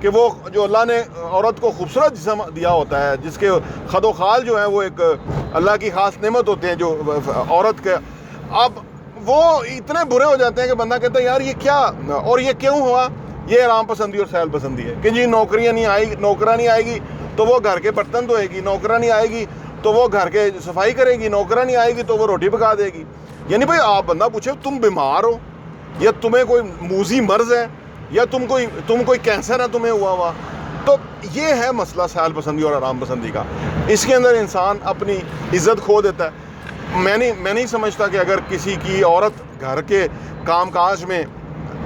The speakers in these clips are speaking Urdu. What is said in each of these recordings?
کہ وہ جو اللہ نے عورت کو خوبصورت جسم دیا ہوتا ہے، جس کے خد و خال جو ہیں وہ ایک اللہ کی خاص نعمت ہوتے ہیں جو عورت کے، اب وہ اتنے برے ہو جاتے ہیں کہ بندہ کہتا ہے یار یہ کیا، اور یہ کیوں ہوا؟ یہ آرام پسندی اور سہل پسندی ہے کہ جی نوکرا نہیں آئے گی تو وہ گھر کے برتن دھوئے گی، نوکرا نہیں آئے گی تو وہ گھر کے صفائی کرے گی، نوکرا نہیں آئے گی تو وہ روٹی پکا دے گی۔ یعنی بھائی آپ بندہ پوچھے تم بیمار ہو یا تمہیں کوئی موذی مرض ہے یا تم کوئی کینسر ہے تمہیں ہوا، تو یہ ہے مسئلہ سہل پسندی اور آرام پسندی کا۔ اس کے اندر انسان اپنی عزت کھو دیتا ہے۔ میں نہیں سمجھتا کہ اگر کسی کی عورت گھر کے کام کاج میں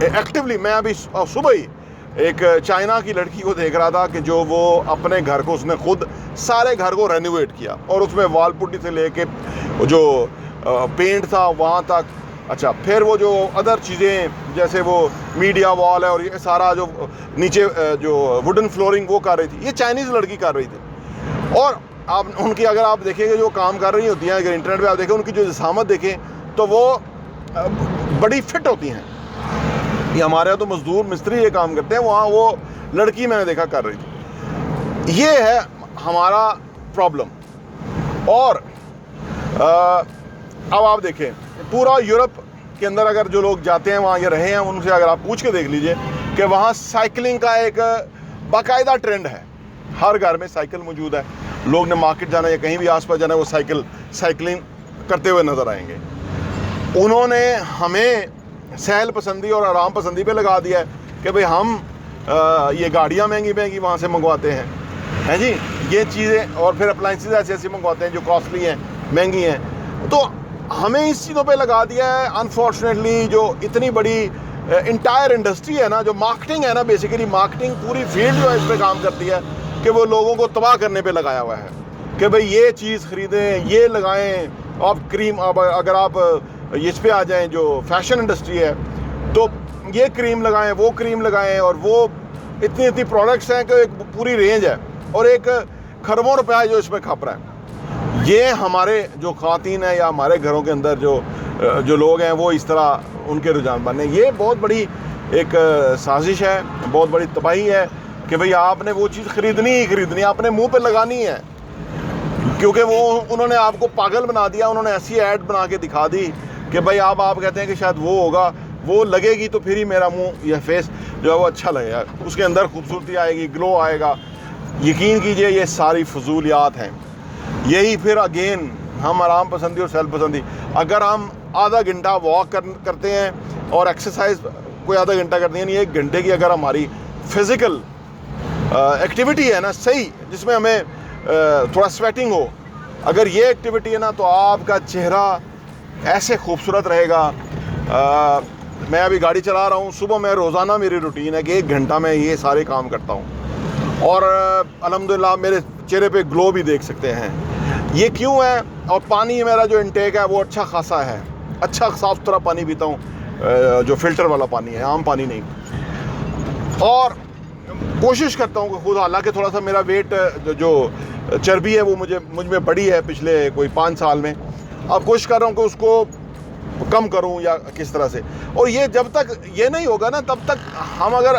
ایکٹیولی، میں ابھی صبح ہی ایک چائنا کی لڑکی کو دیکھ رہا تھا کہ جو وہ اپنے گھر کو اس نے خود سارے گھر کو رینوویٹ کیا، اور اس میں وال پٹی سے لے کے جو پینٹ تھا وہاں تک، اچھا پھر وہ جو ادر چیزیں جیسے وہ میڈیا وال ہے اور یہ سارا جو نیچے جو ووڈن فلورنگ وہ کر رہی تھی، یہ چائنیز لڑکی کر رہی تھی۔ اور آپ ان کی اگر آپ دیکھیں گے جو کام کر رہی ہوتی ہیں، اگر انٹرنیٹ پہ آپ دیکھیں ان کی جو جسامت دیکھیں تو وہ بڑی فٹ ہوتی ہیں۔ یہ ہمارے یہاں تو مزدور مستری یہ کام کرتے ہیں، وہاں وہ لڑکی میں نے دیکھا کر رہی تھی۔ یہ ہے ہمارا پرابلم۔ اور اب آپ دیکھیں پورا یورپ کے اندر اگر جو لوگ جاتے ہیں وہاں یہ رہے ہیں، ان سے اگر آپ پوچھ کے دیکھ لیجئے کہ وہاں سائیکلنگ کا ایک باقاعدہ ٹرینڈ ہے، ہر گھر میں سائیکل موجود ہے، لوگ نے مارکیٹ جانا یا کہیں بھی آس پاس جانا ہے وہ سائیکلنگ کرتے ہوئے نظر آئیں گے۔ انہوں نے ہمیں سہل پسندی اور آرام پسندی پہ لگا دیا ہے کہ بھئی ہم یہ گاڑیاں مہنگی وہاں سے منگواتے ہیں جی، یہ چیزیں، اور پھر اپلائنسز ایسی منگواتے ہیں جو کاسٹلی ہیں، مہنگی ہیں، تو ہمیں اس چیزوں پہ لگا دیا ہے۔ انفارچونیٹلی جو اتنی بڑی انٹائر انڈسٹری ہے نا، جو مارکیٹنگ ہے نا، بیسیکلی مارکیٹنگ پوری فیلڈ جو ہے اس پہ کام کرتی ہے کہ وہ لوگوں کو تباہ کرنے پہ لگایا ہوا ہے کہ بھئی یہ چیز خریدیں، یہ لگائیں، آپ کریم، اگر آپ اس پہ آ جائیں جو فیشن انڈسٹری ہے تو یہ کریم لگائیں، وہ کریم لگائیں، اور وہ اتنی پروڈکٹس ہیں کہ ایک پوری رینج ہے اور ایک کھربوں روپیہ جو اس میں کھپ رہا ہے۔ یہ ہمارے جو خواتین ہیں یا ہمارے گھروں کے اندر جو لوگ ہیں وہ اس طرح ان کے رجحان بنے، یہ بہت بڑی ایک سازش ہے، بہت بڑی تباہی ہے کہ بھئی آپ نے وہ چیز خریدنی آپ نے منہ پہ لگانی ہے، کیونکہ وہ انہوں نے آپ کو پاگل بنا دیا، انہوں نے ایسی ایڈ بنا کے دکھا دی کہ بھئی آپ کہتے ہیں کہ شاید وہ ہوگا، وہ لگے گی تو پھر ہی میرا منہ یا فیس جو ہے وہ اچھا لگے گا، اس کے اندر خوبصورتی آئے گی، گلو آئے گا۔ یقین کیجئے یہ ساری فضولیات ہیں۔ یہی پھر اگین ہم آرام پسندی اور سہل پسندی، اگر ہم آدھا گھنٹہ واک کرتے ہیں اور ایکسرسائز کوئی آدھا گھنٹہ کرتے ہیں، یعنی 1 گھنٹے کی اگر ہماری فزیکل ایکٹیویٹی ہے نا صحیح، جس میں ہمیں تھوڑا سویٹنگ ہو، اگر یہ ایکٹیویٹی ہے نا تو آپ کا چہرہ ایسے خوبصورت رہے گا۔ میں ابھی گاڑی چلا رہا ہوں، صبح میں روزانہ میری روٹین ہے کہ 1 گھنٹہ میں یہ سارے کام کرتا ہوں، اور الحمدللہ میرے چہرے پہ گلو بھی دیکھ سکتے ہیں۔ یہ کیوں ہے؟ اور پانی میرا جو انٹیک ہے وہ اچھا خاصا ہے، اچھا صاف ستھرا پانی پیتا ہوں، جو فلٹر والا پانی ہے، عام پانی نہیں، اور کوشش کرتا ہوں کہ خود، حالانکہ تھوڑا سا میرا ویٹ جو چربی ہے وہ مجھ میں بڑی ہے پچھلے کوئی 5 سال میں، اب کوشش کر رہا ہوں کہ اس کو کم کروں یا کس طرح سے۔ اور یہ جب تک یہ نہیں ہوگا نا تب تک ہم، اگر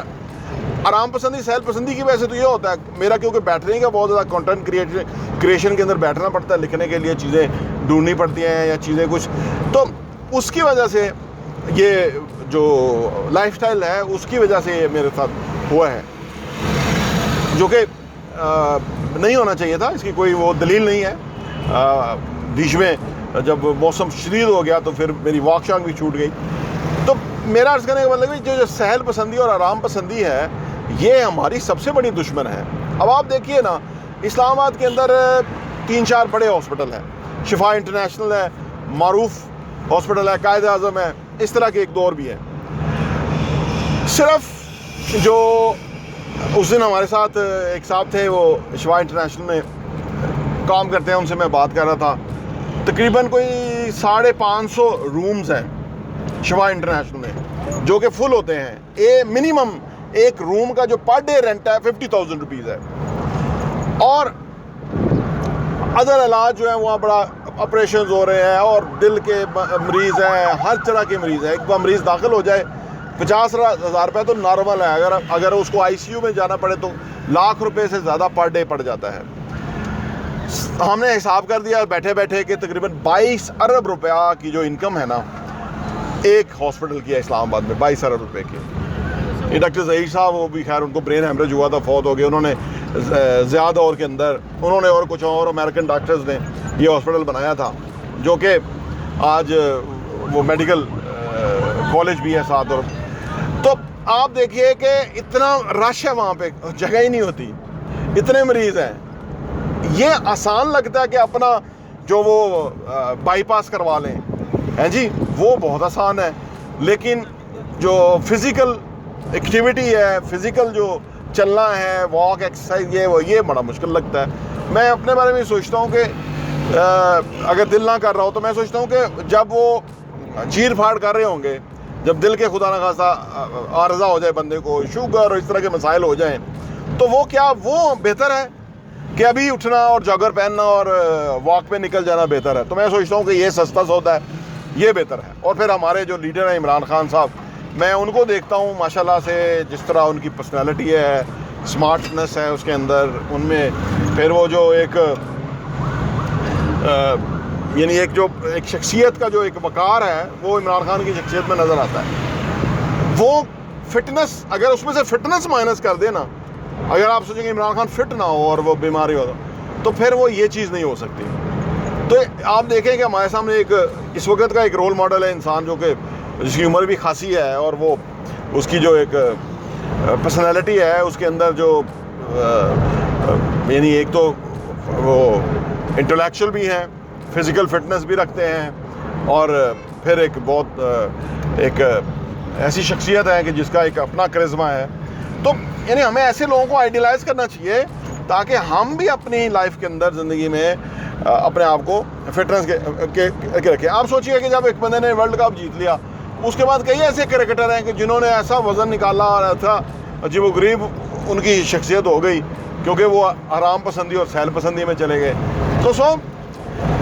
آرام پسندی سہل پسندی کی وجہ سے تو یہ ہوتا ہے میرا، کیونکہ بیٹھنے کا بہت زیادہ کنٹینٹ کریشن کے اندر بیٹھنا پڑتا ہے، لکھنے کے لیے چیزیں ڈھونڈنی پڑتی ہیں یا چیزیں کچھ، تو اس کی وجہ سے یہ جو لائف سٹائل ہے اس کی وجہ سے یہ میرے ساتھ ہوا ہے، جو کہ نہیں ہونا چاہیے تھا، اس کی کوئی وہ دلیل نہیں ہے۔ بیچ میں جب موسم شدید ہو گیا تو پھر میری واک شاک بھی چھوٹ گئی۔ تو میرا عرض کرنے کا مطلب ہے جو سہل پسندی اور آرام پسندی ہے یہ ہماری سب سے بڑی دشمن ہے۔ اب آپ دیکھیے نا، اسلام آباد کے اندر 3-4 بڑے ہاسپٹل ہیں، شفا انٹرنیشنل ہے، معروف ہاسپٹل ہے، قائد اعظم ہے، اس طرح کے 1-2 اور بھی ہیں۔ صرف جو اس دن ہمارے ساتھ ایک صاحب تھے، وہ شفا انٹرنیشنل میں کام کرتے ہیں، ان سے میں بات کر رہا تھا، تقریباً کوئی 550 رومز ہیں شفا انٹرنیشنل میں جو کہ فل ہوتے ہیں، منیمم ایک روم کا جو پر ڈے رینٹ ہے 50,000 روپیز ہے، اور ادر علاج جو ہے وہاں بڑا آپریشنز ہو رہے ہیں، اور دل کے مریض ہیں، ہر طرح کے مریض ہیں۔ ایک بار مریض داخل ہو جائے 50,000 روپے تو نارمل ہے. اگر اس کو ICU میں جانا پڑے تو لاکھ روپے سے زیادہ پر ڈے پڑ جاتا ہے. ہم نے حساب کر دیا بیٹھے بیٹھے کہ تقریباً 22 ارب روپیہ کی جو انکم ہے نا ایک ہاسپٹل کی ہے اسلام آباد میں, 22 ارب روپے کی. یہ ڈاکٹر ظہیر صاحب, وہ بھی خیر ان کو برین ہیمریج ہوا تھا, فوت ہو گئے. انہوں نے زیادہ دور کے اندر انہوں نے اور کچھ اور امریکن ڈاکٹرز نے یہ ہاسپٹل بنایا تھا, جو کہ آج وہ میڈیکل کالج بھی ہے ساتھ. اور تو آپ دیکھیے کہ اتنا رش ہے وہاں پہ, جگہ ہی نہیں ہوتی, اتنے مریض ہیں. یہ آسان لگتا ہے کہ اپنا جو وہ بائی پاس کروا لیں, ہیں جی, وہ بہت آسان ہے. لیکن جو فزیکل ایکٹیویٹی ہے, فزیکل جو چلنا ہے, واک ایکسرسائز, یہ بڑا مشکل لگتا ہے. میں اپنے بارے میں سوچتا ہوں کہ اگر دل نہ کر رہا ہو تو میں سوچتا ہوں کہ جب وہ چیر پھاڑ کر رہے ہوں گے, جب دل کے خدا نخواستہ عارضہ ہو جائے بندے کو, شوگر اور اس طرح کے مسائل ہو جائیں, تو وہ کیا وہ بہتر ہے کہ ابھی اٹھنا اور جاگر پہننا اور واک پہ نکل جانا بہتر ہے؟ تو میں سوچتا ہوں کہ یہ سستا سودا ہے, یہ بہتر ہے. اور پھر ہمارے جو لیڈر ہیں عمران خان صاحب, میں ان کو دیکھتا ہوں ماشاءاللہ سے, جس طرح ان کی پرسنالٹی ہے, اسمارٹنس ہے اس کے اندر, ان میں پھر وہ جو ایک یعنی ایک شخصیت کا جو ایک وقار ہے وہ عمران خان کی شخصیت میں نظر آتا ہے. وہ فٹنس, اگر اس میں سے فٹنس مائنس کر دے نا, اگر آپ سوچیں کہ عمران خان فٹ نہ ہو اور وہ بیماری ہو تو پھر وہ یہ چیز نہیں ہو سکتی. تو آپ دیکھیں کہ ہمارے سامنے ایک اس وقت کا ایک رول ماڈل ہے انسان, جو کہ جس کی عمر بھی خاصی ہے, اور وہ اس کی جو ایک پرسنالٹی ہے اس کے اندر جو یعنی ایک تو وہ انٹلیکچوئل بھی ہیں, فزیکل فٹنس بھی رکھتے ہیں, اور پھر ایک بہت ایک ایسی شخصیت ہے کہ جس کا ایک اپنا کرزمہ ہے. تو یعنی ہمیں ایسے لوگوں کو آئیڈیلائز کرنا چاہیے تاکہ ہم بھی اپنی لائف کے اندر زندگی میں اپنے آپ کو فٹنس کے رکھیں. آپ سوچیے کہ جب ایک بندے نے ورلڈ کپ جیت لیا, اس کے بعد کئی ایسے کرکٹر ہیں کہ جنہوں نے ایسا وزن نکالا اور ایسا عجیب و غریب ان کی شخصیت ہو گئی, کیونکہ وہ آرام پسندی اور سہل پسندی میں چلے گئے. تو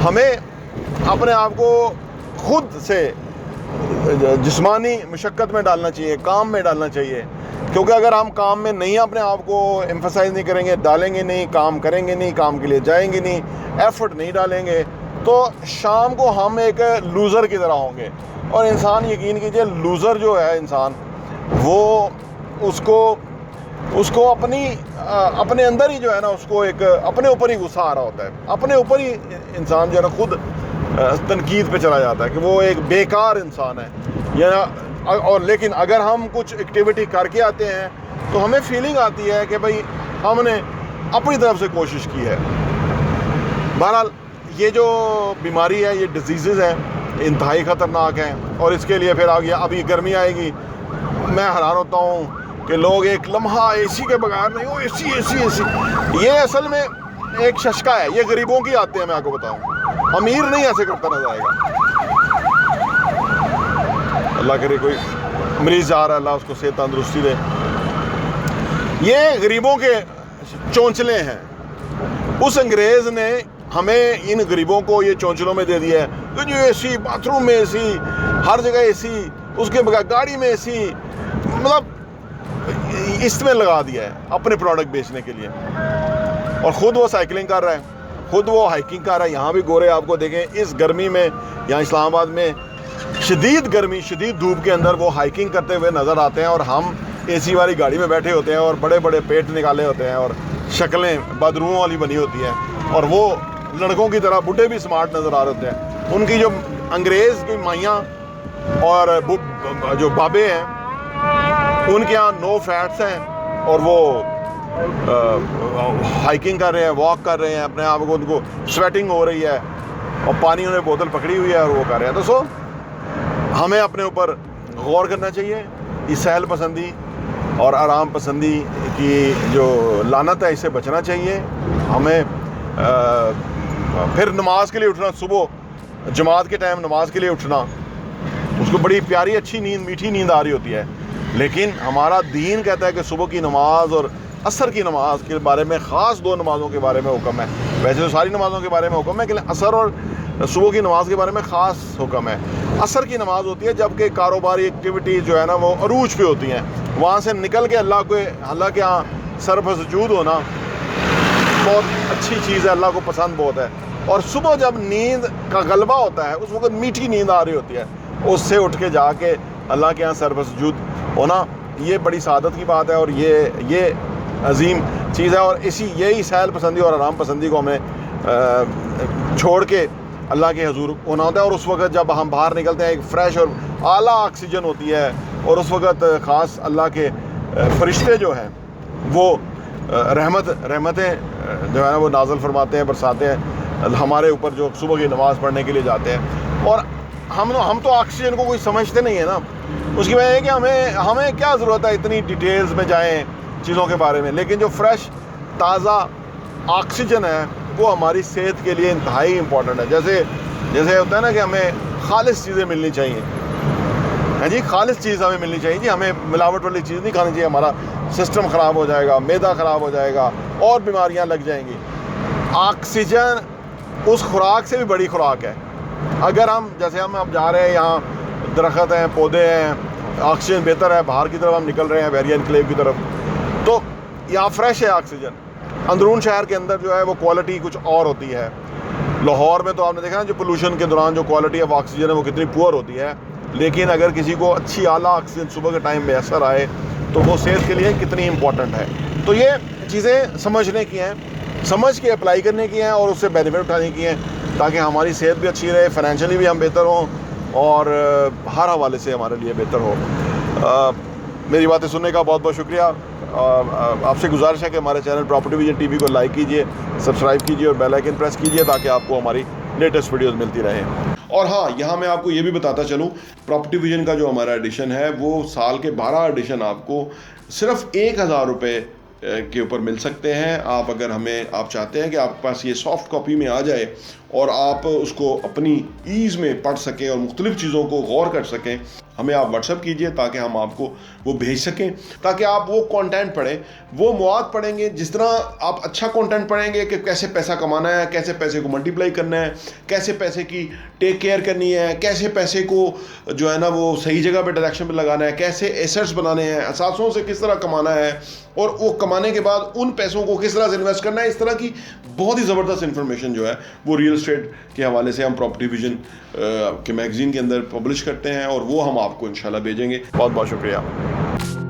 ہمیں اپنے آپ کو خود سے جسمانی مشقت میں ڈالنا چاہیے, کام میں ڈالنا چاہیے. کیونکہ اگر ہم کام میں نہیں اپنے آپ کو ایمفسائز نہیں کریں گے, ڈالیں گے نہیں, کام کریں گے نہیں, کام کے لیے جائیں گے نہیں, ایفرٹ نہیں ڈالیں گے, تو شام کو ہم ایک لوزر کی طرح ہوں گے. اور انسان یقین کیجئے, لوزر جو ہے انسان, وہ اس کو اپنے اندر ہی جو ہے نا, اس کو ایک اپنے اوپر ہی غصہ آ رہا ہوتا ہے, اپنے اوپر ہی انسان جو ہے نا خود تنقید پہ چلا جاتا ہے کہ وہ ایک بیکار انسان ہے. اور لیکن اگر ہم کچھ ایکٹیویٹی کر کے آتے ہیں تو ہمیں فیلنگ آتی ہے کہ بھئی ہم نے اپنی طرف سے کوشش کی ہے. بہرحال یہ جو بیماری ہے, یہ ڈیزیزز ہیں, انتہائی خطرناک ہیں. اور اس کے لیے پھر آگے ابھی گرمی آئے گی, میں حیران ہوتا ہوں کہ لوگ ایک لمحہ اے سی کے بغیر نہیں, وہ اے سی. یہ اصل میں ایک ششکا ہے, یہ غریبوں کی آتے ہیں, میں آپ کو بتاؤں. امیر نہیں ایسے کرتا نظر آئے گا. اللہ کرے کوئی مریض جا رہا ہے, اللہ اس کو صحت تندرستی دے. یہ غریبوں کے چونچلے ہیں. اس انگریز نے ہمیں ان غریبوں کو یہ چونچلوں میں دے دیا ہے, جو اے سی, باتھ روم میں اے سی, ہر جگہ اے سی, اس کے بغیر گاڑی میں اے سی, مطلب اس میں لگا دیا ہے اپنے پروڈکٹ بیچنے کے لیے. اور خود وہ سائیکلنگ کر رہا ہے, خود وہ ہائیکنگ کر رہا ہے. یہاں بھی گورے آپ کو دیکھیں اس گرمی میں, یہاں اسلام آباد میں شدید گرمی, شدید دھوپ کے اندر وہ ہائیکنگ کرتے ہوئے نظر آتے ہیں, اور ہم اے سی والی گاڑی میں بیٹھے ہوتے ہیں اور بڑے بڑے پیٹ نکالے ہوتے ہیں اور شکلیں بدروؤں والی بنی ہوتی ہیں, اور وہ لڑکوں کی طرح بڈھے بھی سمارٹ نظر آ رہے ہوتے ہیں. ان کی جو انگریز کی مائیاں اور جو بابے ہیں, ان کے یہاں نو فیٹس ہیں, اور وہ ہائیکنگ کر رہے ہیں, واک کر رہے ہیں, اپنے آپ کو ان کو سویٹنگ ہو رہی ہے, اور پانی انہیں بوتل پکڑی ہوئی ہے اور وہ کر رہے ہیں. تو ہمیں اپنے اوپر غور کرنا چاہیے. اس سہل پسندی اور آرام پسندی کی جو لعنت ہے, اس سے بچنا چاہیے. ہمیں پھر نماز کے لیے اٹھنا, صبح جماعت کے ٹائم نماز کے لیے اٹھنا, اس کو بڑی پیاری اچھی نیند, میٹھی نیند آ رہی ہوتی ہے. لیکن ہمارا دین کہتا ہے کہ صبح کی نماز اور عصر کی نماز کے بارے میں, خاص 2 نمازوں کے بارے میں حکم ہے. ویسے تو ساری نمازوں کے بارے میں حکم ہے, لیکن عصر اور صبح کی نماز کے بارے میں خاص حکم ہے. عصر کی نماز ہوتی ہے جب کہ کاروباری ایکٹیویٹی جو ہے نا وہ عروج پہ ہوتی ہیں, وہاں سے نکل کے اللہ کے یہاں سر پر سجود ہونا بہت اچھی چیز ہے, اللہ کو پسند بہت ہے. اور صبح جب نیند کا غلبہ ہوتا ہے اس وقت میٹھی نیند آ رہی ہوتی ہے, اس سے اٹھ کے جا کے اللہ کے یہاں سر پر سجود ہونا یہ بڑی سعادت کی بات ہے, اور یہ عظیم چیز ہے. اور یہی سہل پسندی اور آرام پسندی کو ہمیں چھوڑ کے اللہ کے حضور ہونا ہوتا ہے. اور اس وقت جب ہم باہر نکلتے ہیں ایک فریش اور اعلیٰ آکسیجن ہوتی ہے, اور اس وقت خاص اللہ کے فرشتے جو ہیں وہ رحمتیں جو ہے نا وہ نازل فرماتے ہیں, برساتے ہیں ہمارے اوپر جو صبح کی نماز پڑھنے کے لیے جاتے ہیں. اور ہم تو آکسیجن کو کوئی سمجھتے نہیں ہیں نا, اس کی وجہ ہے کہ ہمیں کیا ضرورت ہے اتنی ڈیٹیلز میں جائیں چیزوں کے بارے میں, لیکن جو فریش تازہ آکسیجن ہے وہ ہماری صحت کے لیے انتہائی امپورٹنٹ ہے. جیسے ہوتا ہے نا کہ ہمیں خالص چیزیں ملنی چاہیے, ہاں جی, خالص چیز ہمیں ملنی چاہیے جی, ہمیں ملاوٹ والی چیز نہیں کھانی چاہیے, ہمارا سسٹم خراب ہو جائے گا, معدہ خراب ہو جائے گا اور بیماریاں لگ جائیں گی. آکسیجن اس خوراک سے بھی بڑی خوراک ہے. اگر جیسے ہم اب جا رہے ہیں, یہاں درخت ہیں, پودے ہیں, آکسیجن بہتر ہے, باہر کی طرف ہم نکل رہے ہیں ویری انکلیو کی طرف, تو یہاں فریش ہے آکسیجن. اندرون شہر کے اندر جو ہے وہ کوالٹی کچھ اور ہوتی ہے. لاہور میں تو آپ نے دیکھا نا جو پولوشن کے دوران جو کوالٹی آف آکسیجن ہے وہ کتنی پور ہوتی ہے, لیکن اگر کسی کو اچھی اعلیٰ آکسیجن صبح کے ٹائم میسر آئے تو وہ صحت کے لیے کتنی امپورٹنٹ ہے. تو یہ چیزیں سمجھنے کی ہیں, سمجھ کے اپلائی کرنے کی ہیں اور اس سے بینیفٹ اٹھانے کی ہیں, تاکہ ہماری صحت بھی اچھی رہے, فائنینشلی بھی ہم بہتر ہوں اور ہر حوالے سے ہمارے لیے بہتر ہو. میری باتیں سننے کا بہت بہت شکریہ. آپ سے گزارش ہے کہ ہمارے channel property vision T V کو لائک کیجئے, سبسکرائب کیجئے اور بیل آئیکن پریس کیجئے تاکہ آپ کو ہماری لیٹسٹ ویڈیوز ملتی رہیں. اور ہاں, یہاں میں آپ کو یہ بھی بتاتا چلوں, پراپرٹی ویژن کا جو ہمارا ایڈیشن ہے وہ سال کے 12 ایڈیشن آپ کو صرف 1000 روپے کے اوپر مل سکتے ہیں. آپ چاہتے ہیں کہ آپ کے پاس یہ سافٹ کاپی میں آ جائے اور آپ اس کو اپنی ایز میں پڑھ سکیں اور مختلف چیزوں کو غور کر سکیں, ہمیں آپ واٹس ایپ کیجئے تاکہ ہم آپ کو وہ بھیج سکیں, تاکہ آپ وہ کانٹینٹ پڑھیں, وہ مواد پڑھیں گے. جس طرح آپ اچھا کانٹینٹ پڑھیں گے کہ کیسے پیسہ کمانا ہے, کیسے پیسے کو ملٹیپلائی کرنا ہے, کیسے پیسے کی ٹیک کیئر کرنی ہے, کیسے پیسے کو جو ہے نا وہ صحیح جگہ پہ ڈائریکشن پہ لگانا ہے, کیسے ایسٹس بنانے ہیں, اثاثوں سے کس طرح کمانا ہے, اور وہ کمانے کے بعد ان پیسوں کو کس طرح سے انویسٹ کرنا ہے, اس طرح کی بہت ہی زبردست انفارمیشن جو ہے وہ ریئل اسٹیٹ کے حوالے سے ہم پراپرٹی ویژن کے میگزین کے اندر پبلش کرتے ہیں, اور وہ ہم آپ کو انشاءاللہ بھیجیں گے. بہت بہت شکریہ.